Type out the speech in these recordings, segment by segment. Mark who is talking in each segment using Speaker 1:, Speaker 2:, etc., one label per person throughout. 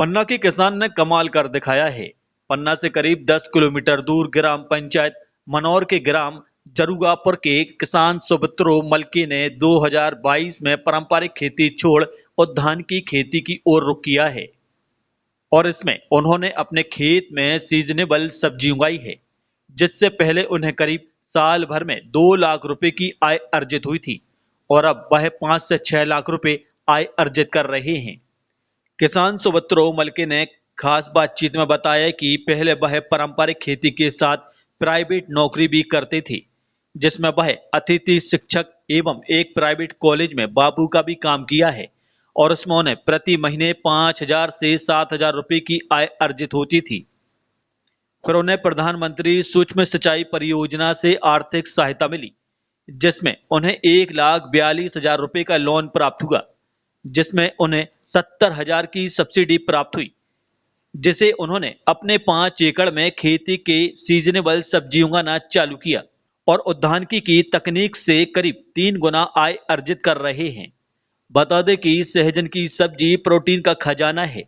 Speaker 1: पन्ना के किसान ने कमाल कर दिखाया है। पन्ना से करीब 10 किलोमीटर दूर ग्राम पंचायत मनौर के ग्राम जरुगापुर के किसान सुब्रतो मलके ने 2022 में पारंपरिक खेती छोड़ और धान की खेती की ओर रुख किया है। और इसमें उन्होंने अपने खेत में सीजनेबल सब्जी उगाई है, जिससे पहले उन्हें करीब साल भर में 2 लाख रुपए की आय अर्जित हुई थी और अब वह 5 से 6 लाख रुपए आय अर्जित कर रहे हैं। किसान सुब्रतो मलके ने खास बातचीत में बताया कि पहले वह पारंपरिक खेती के साथ प्राइवेट नौकरी भी करते थे, जिसमें वह अतिथि शिक्षक एवं एक प्राइवेट कॉलेज में बाबू का भी काम किया है और उसमें उन्हें प्रति महीने 5,000 से 7,000 रुपए की आय अर्जित होती थी। फिर उन्हें प्रधानमंत्री सूक्ष्म सिंचाई परियोजना से आर्थिक सहायता मिली, जिसमें उन्हें 1,42,000 रुपए का लोन प्राप्त हुआ, जिसमें उन्हें 70,000 की सब्सिडी प्राप्त हुई, जिसे उन्होंने अपने 5 एकड़ में खेती के सीजनेबल सब्जी उगाना चालू किया और उद्यानिकी की तकनीक से करीब 3 गुना आय अर्जित कर रहे हैं। बता दें कि सहजन की सब्जी प्रोटीन का खजाना है।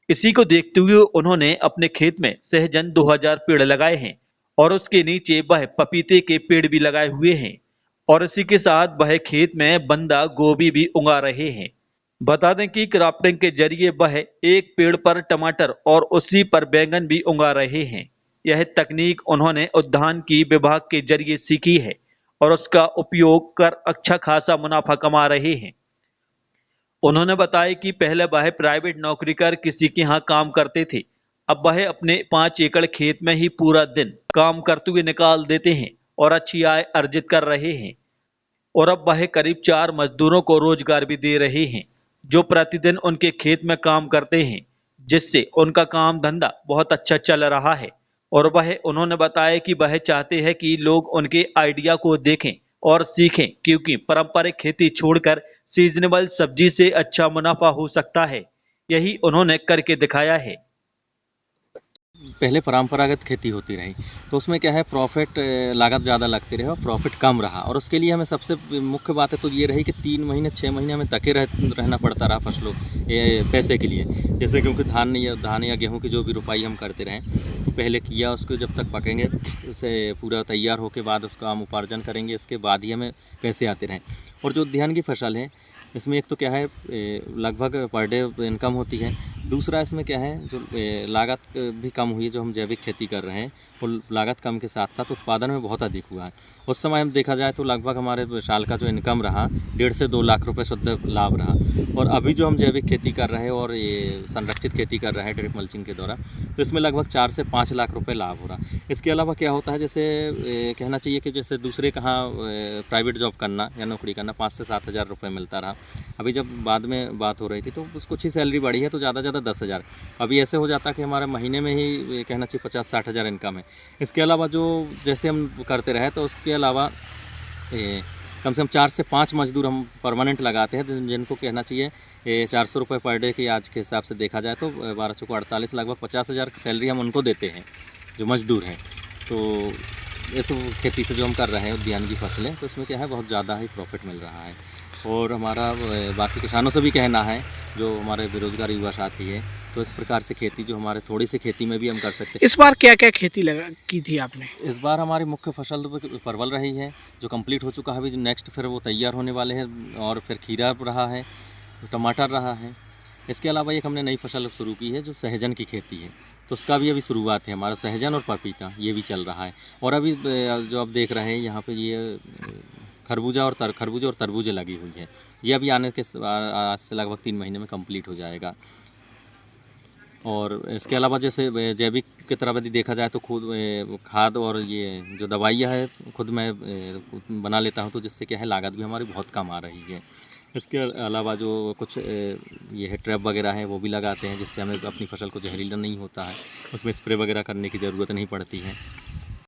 Speaker 1: इसी को देखते हुए उन्होंने अपने खेत में सहजन 2000 पेड़ लगाए हैं और उसके नीचे वह पपीते के पेड़ भी लगाए हुए हैं और इसी के साथ वह खेत में बंदा गोभी भी उगा रहे हैं। बता दें कि क्राफ्टिंग के जरिए वह एक पेड़ पर टमाटर और उसी पर बैंगन भी उगा रहे हैं। यह तकनीक उन्होंने उद्यानिकी विभाग के जरिए सीखी है और उसका उपयोग कर अच्छा खासा मुनाफा कमा रहे हैं। उन्होंने बताया कि पहले वह प्राइवेट नौकरी कर किसी के यहाँ काम करते थे, अब वह अपने 5 एकड़ खेत में ही पूरा दिन काम करते हुए निकाल देते हैं और अच्छी आय अर्जित कर रहे हैं। और अब वह करीब 4 मजदूरों को रोजगार भी दे रहे हैं, जो प्रतिदिन उनके खेत में काम करते हैं, जिससे उनका काम धंधा बहुत अच्छा चल रहा है। और वह उन्होंने बताया कि वह चाहते हैं कि लोग उनके आइडिया को देखें और सीखें, क्योंकि पारंपरिक खेती छोड़कर सीजनेबल सब्जी से अच्छा मुनाफा हो सकता है। यही उन्होंने करके दिखाया है।
Speaker 2: पहले परंपरागत खेती होती रही तो उसमें क्या है प्रॉफिट लागत ज़्यादा लगती रही और प्रॉफिट कम रहा, और उसके लिए हमें सबसे मुख्य बात है तो ये रही कि 3 महीने 6 महीने हमें तके रहना पड़ता रहा फसलों पैसे के लिए। जैसे क्योंकि धान या गेहूं की जो भी रुपाई हम करते रहें तो पहले किया, उसको जब तक पकेंगे उसे पूरा तैयार होकर बाद उसका हम उपार्जन करेंगे, इसके बाद ही हमें पैसे आते रहें। और जो धान की फसल है इसमें एक तो क्या है लगभग पर डे इनकम होती है, दूसरा इसमें क्या है जो लागत भी कम हुई है। जो हम जैविक खेती कर रहे हैं वो लागत कम के साथ साथ उत्पादन में बहुत अधिक हुआ है। उस समय हम देखा जाए तो लगभग हमारे साल का जो इनकम रहा 1.5 से 2 लाख रुपए शुद्ध लाभ रहा। और अभी जो हम जैविक खेती कर रहे हैं और ये संरक्षित खेती कर रहे हैं ड्रिप मल्चिंग के द्वारा, तो इसमें लगभग 4 से 5 लाख रुपए लाभ हो रहा। इसके अलावा क्या होता है, जैसे कहना चाहिए कि जैसे दूसरे कहाँ प्राइवेट जॉब करना या नौकरी करना 5 से 7 हज़ार रुपये मिलता रहा, अभी जब बाद में बात हो रही थी तो कुछ ही सैलरी बढ़ी है तो ज़्यादा 10 हज़ार, अभी ऐसे हो जाता कि हमारे महीने में ही कहना चाहिए 50-60 हज़ार इनकम है। इसके अलावा जो जैसे हम करते रहे तो उसके अलावा कम से कम 4 से 5 मजदूर हम परमानेंट लगाते हैं, जिनको कहना चाहिए 400 रुपये पर डे की आज के हिसाब से देखा जाए तो 12 चौको 48 लगभग 50 हज़ार सैलरी हम उनको देते हैं जो मजदूर हैं। तो इस खेती से जो हम कर रहे हैं उद्यान की फसलें, तो इसमें क्या है बहुत ज़्यादा ही प्रॉफिट मिल रहा है। और हमारा बाकी किसानों से भी कहना है जो हमारे बेरोजगार युवा साथी है, तो इस प्रकार से खेती जो हमारे थोड़ी सी खेती में भी हम कर सकते हैं।
Speaker 3: इस बार क्या क्या खेती की थी आपने?
Speaker 2: इस बार हमारी मुख्य फसल तो परवल रही है जो कंप्लीट हो चुका है, अभी नेक्स्ट फिर वो तैयार होने वाले हैं, और फिर खीरा रहा है, टमाटर रहा है। इसके अलावा एक हमने नई फसल शुरू की है जो सहजन की खेती है, तो उसका भी अभी शुरुआत है। हमारा सहजन और पपीता ये भी चल रहा है। और अभी जो आप देख रहे हैं यहाँ पे ये खरबूजा और तरबूजे लगी हुई है, ये अभी आने के आज से लगभग 3 महीने में कंप्लीट हो जाएगा। और इसके अलावा जैसे जैविक की तरफ यदि देखा जाए तो खुद खाद और ये जो दवाइयाँ है खुद मैं बना लेता हूँ, तो जिससे क्या है लागत भी हमारी बहुत कम आ रही है। इसके अलावा जो कुछ ये है ट्रैप वगैरह है वो भी लगाते हैं, जिससे हमें अपनी फसल को जहरीला नहीं होता है, उसमें स्प्रे वगैरह करने की ज़रूरत नहीं पड़ती है।